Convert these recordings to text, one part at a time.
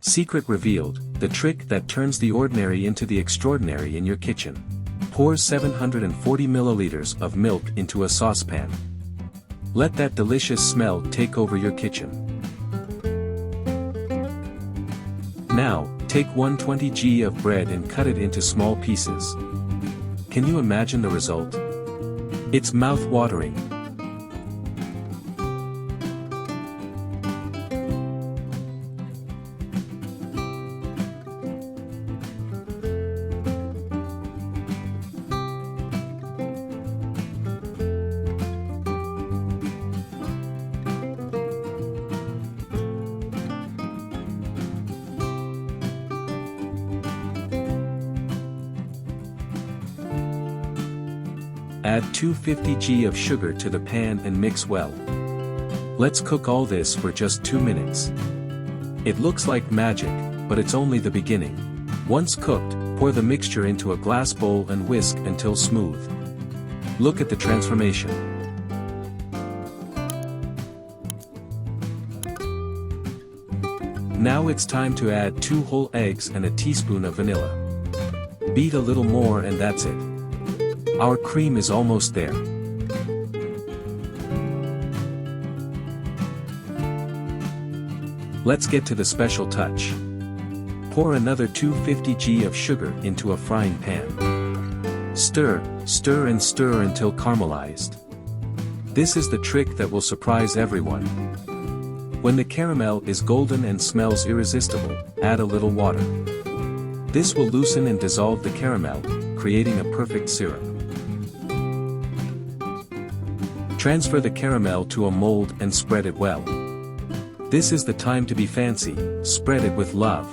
Secret revealed, the trick that turns the ordinary into the extraordinary in your kitchen. Pour 740 milliliters of milk into a saucepan. Let that delicious smell take over your kitchen. Now, take 120 g of bread and cut it into small pieces. Can you imagine the result? It's mouth-watering. Add 250 g of sugar to the pan and mix well. Let's cook all this for just 2 minutes. It looks like magic, but it's only the beginning. Once cooked, pour the mixture into a glass bowl and whisk until smooth. Look at the transformation. Now it's time to add 2 whole eggs and a teaspoon of vanilla. Beat a little more and that's it. Our cream is almost there. Let's get to the special touch. Pour another 250 g of sugar into a frying pan. Stir, stir and stir until caramelized. This is the trick that will surprise everyone. When the caramel is golden and smells irresistible, add a little water. This will loosen and dissolve the caramel, creating a perfect syrup. Transfer the caramel to a mold and spread it well. This is the time to be fancy, spread it with love.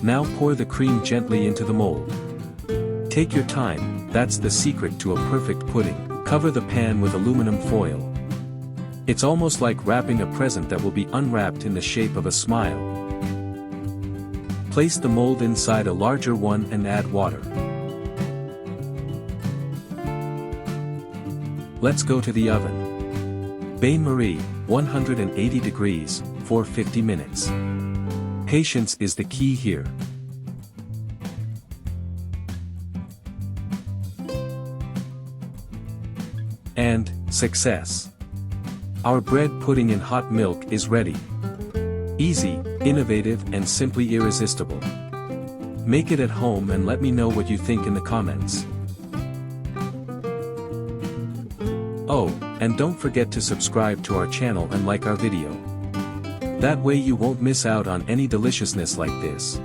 Now pour the cream gently into the mold. Take your time, that's the secret to a perfect pudding. Cover the pan with aluminum foil. It's almost like wrapping a present that will be unwrapped in the shape of a smile. Place the mold inside a larger one and add water. Let's go to the oven. Bain-Marie, 180 degrees, for 50 minutes. Patience is the key here. And, success! Our bread pudding in hot milk is ready. Easy, innovative and simply irresistible. Make it at home and let me know what you think in the comments. Oh, and don't forget to subscribe to our channel and like our video. That way you won't miss out on any deliciousness like this.